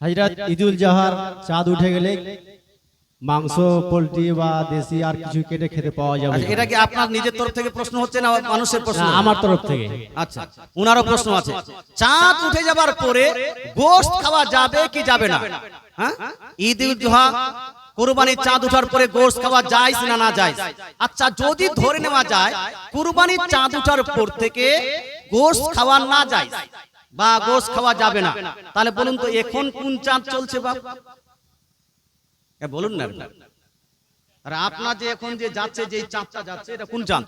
হযরত ঈদুল জোহার চাঁদ উঠে গেলে মাংস পোল্ট্রি বা দেশি আর কিছু কেটে খেতে পাওয়া যাবে। আচ্ছা, এটা কি আপনার নিজের তরফ থেকে প্রশ্ন হচ্ছে না মানুষের প্রশ্ন? না, আমার তরফ থেকে। আচ্ছা, উনারও প্রশ্ন আছে। চাঁদ উঠে যাবার পরে গোশত খাওয়া যাবে কি যাবে না? হ্যাঁ, ঈদুল জোহা কুরবানির চাঁদ উঠার পরে গোশত খাওয়া জায়েজ না না জায়েজ? আচ্ছা, যদি ধরে নেওয়া যায় কুরবানির চাঁদ উঠার পর থেকে গোশত খাওয়া না জায়েজ বা গোশত খাওয়া যাবে না, তাহলে বলুন তো এখন কোন চাঁদ চলছে বাপ? বলুন না। আর আপনার যে এখন যে যাচ্ছে, যে চাঁদটা যাচ্ছে, এটা কোন চাঁদ?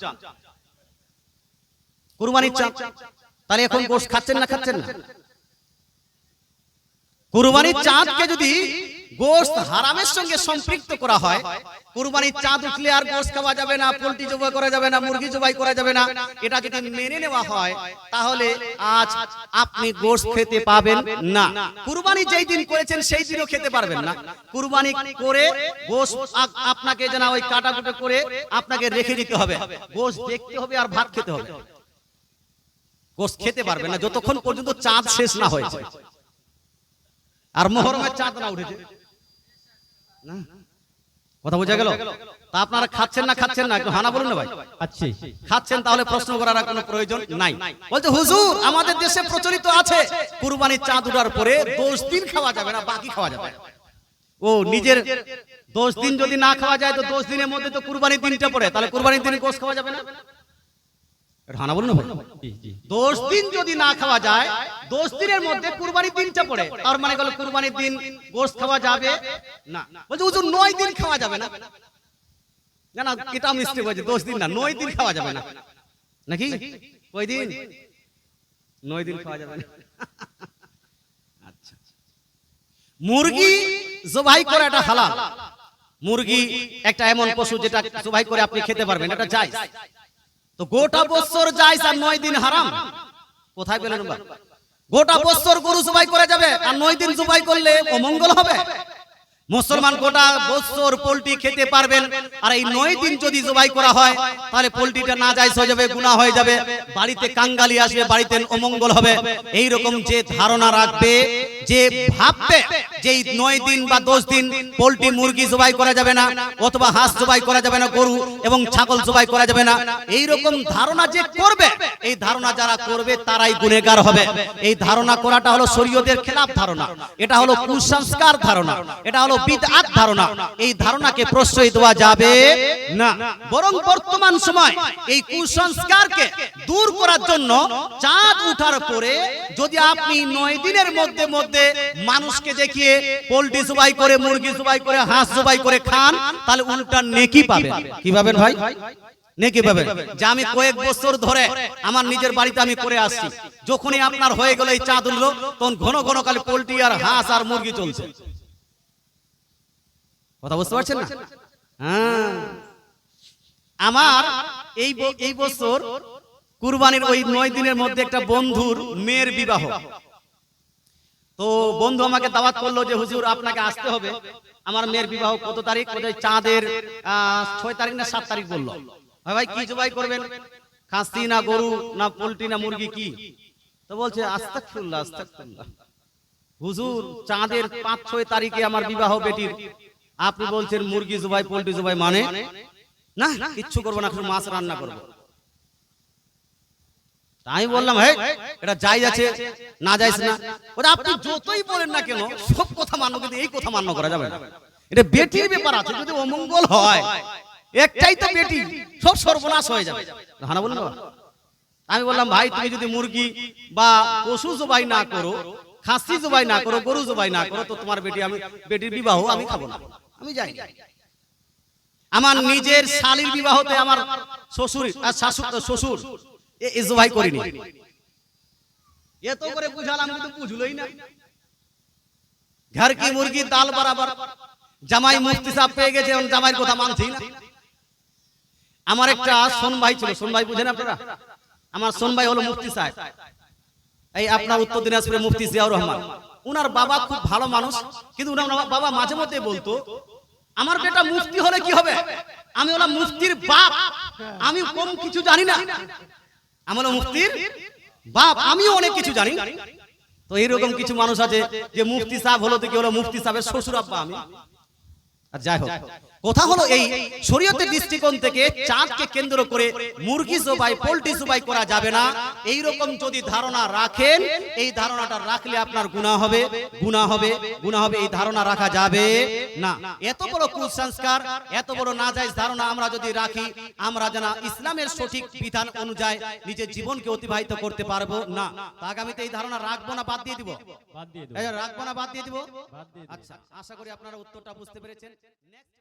কুরবানির চাঁদ। তাহলে এখন গোশত খাচ্ছেন না খাচ্ছেন না? কুরবানির চাঁদকে যদি গোশত হারামের সঙ্গে সম্পৃক্ত করা হয়, কুরবানির চাঁদ উঠলে আর গোশত খাওয়া যাবে না, পোল্ট্রি জবাই করা যাবে না, মুরগি জবাই করা যাবে না, এটা যদি মেনে নেওয়া হয়, তাহলে আজ আপনি গোশত খেতে পাবেন না। কুরবানি যেই দিন করেছেন সেই দিনও খেতে পারবেন না। কুরবানি করে গোশত আপনাকে যেন ওই কাটাকুটো করে আপনাকে রেখে দিতে হবে, গোশত দেখতে হবে আর ভাত খেতে হবে। গোশত খেতে পারবেন না যতক্ষণ পর্যন্ত চাঁদ শেষ না হয়েছে আর মুহররমের চাঁদ না উঠেছে। না, কথা বোঝা গেল? তা আপনারা খাচ্ছেন না খাচ্ছেন না? একটু হানা বলুন না ভাই। আচ্ছা, খাচ্ছেন, তাহলে প্রশ্ন করার কোনো প্রয়োজন নাই। বলছে হুজুর আমাদের দেশে প্রচলিত আছে কুরবানির চাঁদ উঠার পরে 10 দিন খাওয়া যাবে না, বাকি খাওয়া যাবে। ও নিজের 10 দিন যদি না খাওয়া যায় তো 10 দিনের মধ্যে তো কুরবানির দিনটা পড়ে, তাহলে কুরবানির দিনে গোশত খাওয়া যাবে না? হানা বলুন না ভাই। 10 দিন যদি না খাওয়া যায়, 10 দিনের মধ্যে কুরবানির দিনটা পড়ে, তার মানে হলো কুরবানির দিন গোশত খাওয়া যাবে না। বলছে হুজুর 9 দিন খাওয়া যাবে না? না না, এটা মিস্টেক হয়েছে, 10 দিন না 9 দিন খাওয়া যাবে না নাকি? কয় দিন? 9 দিন খাওয়া যাবে না। আচ্ছা, মুরগি জবাই করা এটা হালাল। মুরগি একটা এমন পশু যেটা জবাই করে আপনি খেতে পারবেন, এটা জায়েজ। তো গোটা বছর জায়েজ আর 9 দিন হারাম, কোথায় পেলেন? গোটা বছর গরু জবাই করা যাবে আর 9 দিন জবাই করলে অমঙ্গল হবে? মুসলমান গোটা বছর পোল্ট্রি খেতে পারবেন, আর এই 9 দিন যদি জবাই করা হয় তাহলে পোল্ট্রিটা না জায়েজ হয়ে যাবে, গুনাহ হয়ে যাবে, বাড়িতে কাঙ্গালি আসবে, বাড়িতে অমঙ্গল হবে। এই রকম যে ধারণা রাখবে, যে ভাববে যে 9 দিন বা 10 দিন পোল্ট্রি মুরগি জবাই করা যাবে না, অথবা হাঁস জবাই করা যাবে না, গরু এবং ছাগল জবাই করা যাবে না, এই রকম ধারণা যে করবে, এই ধারণা যারা করবে তারাই গুনাহগার হবে। এই ধারণা করাটা হলো শরীয়তের খেলাফ ধারণা, এটা হলো কুসংস্কার ধারণা, এটা হলো বিদআত ধারণা। এই ধারণাকে প্রশ্রয় দেওয়া যাবে না, বরং বর্তমান সময় এই কুসংস্কারকে দূর করার জন্য চাঁদ উঠার পরে যদি আপনি 9 দিনের মধ্যে মধ্যে মানুষকে দেখিয়ে পোল্ট্রি জবাই করে, মুরগি জবাই করে, হাঁস জবাই করে খান, তাহলে উল্টা নেকি পাবেন। কি পাবেন ভাই? নেকি পাবেন। যে আমি কয়েক বছর ধরে আমার নিজের বাড়িতে আমি করে আসছি, যখনই আপনার হয়ে গেল এই চাঁদ উঠলো, তখন ঘন ঘন খালি পোল্ট্রি আর হাঁস আর মুরগি চলছে। কথা বুঝতে পারছেন না? হ্যাঁ, আমার এই বছর কুরবানির ওই 9 দিনের মধ্যে একটা বন্ধুর মেয়ের বিবাহ। তো বন্ধু আমাকে দাওয়াত করলো যে হুজুর আপনাকে আসতে হবে, আমার মেয়ের বিবাহ কত তারিখ? চাঁদের 6 তারিখ না 7 তারিখ বললো। ভাই কি জবাই করবেন? খাসি না গরু না পোল্ট্রি না মুরগি কি? তো বলছে আস্তাগফিরুল্লাহ আস্তাগফিরুল্লাহ, হুজুর চাঁদের 5-6 তারিখে আমার বিবাহ বেটির, আপনি বলছেন মুরগি জবাই পোল্ট্রি জবাই, মানে না কিচ্ছু করবো না, শুধু মাছ রান্না করবো। আমি বললাম হ্যাঁ এটা জায়েজ আছে না জায়েজ না? ওটা আপনি যতই বলেন না কেন সব কথা মান্য, কিন্তু এই কথা মান্য করা যাবে না। এটা বেটির ব্যাপার আছে, যদি অমঙ্গল হয়, একটাই তো বেটি, সব সর্বনাশ হয়ে যাবে। হানা বলুন। আমি বললাম ভাই তুমি যদি মুরগি বা পশু জবাই না করো, খাসি জবাই না করো, গরু জবাই না করো, তো তোমার বেটির বিবাহ আমি খাবো না, আমি যাই। আমার নিজের শালীর বিবাহতে আমার শ্বশুর জবাই করিনি, এত করে বুঝালাম কিন্তু বুঝলোই না। ঘর কি মুরগি দাল বরাবর। জামাই মুফতি সাহেব পেয়ে গেছে, জামাইয়ের কথা মানছেই না। আমার একটা সোন ভাই ছিল, সোন ভাই বুঝেন আপনারা? আমার সোন ভাই হলো মুফতি সাহেব, এই আপনার উত্তর দিনাজপুরের মুফতি জিয়াউর রহমান। উনার বাবা খুব ভালো মানুষ, কিন্তু উনার বাবা মাঝে মধ্যে বলতো আমার বেটা মুফতি হলে কি হবে? আমি হলাম মুফতির বাপ, আমি কম কিছু জানি না। আমি হলাম মুফতির বাপ, আমিও অনেক কিছু জানি। তো এইরকম কিছু মানুষ আছে যে মুফতি সাহেব হলো তো কি হলো, মুফতি সাহেবের শ্বশুর আব্বা আমি। আর যাই হোক, কথা হলো এই শরীয়তের দৃষ্টিকোণ থেকে চাঁদকে কেন্দ্র করে মুরগি জবাই, পোল্ট্রি জবাই করা যাবে না, এই রকম যদি ধারণা রাখেন, এই ধারণাটা রাখলে আপনার গুনাহ হবে, গুনাহ হবে, গুনাহ হবে, এই ধারণা রাখা যাবে না। এত বড় কুসংস্কার, এত বড় নাজায়েজ ধারণা আমরা যদি রাখি, আমরা যেন ইসলামের সঠিক বিধান অনুযায়ী নিজের জীবনকে অতিবাহিত করতে পারবো না। তো আগামীতে এই ধারণা রাখবো না বাদ দিয়ে দিব? বাদ দিয়ে দেব। এই রাখবো না বাদ দিয়ে দিব? বাদ দিয়ে দেব। আচ্ছা, আশা করি আপনারা উত্তরটা বুঝতে পেরেছেন। নেক্সট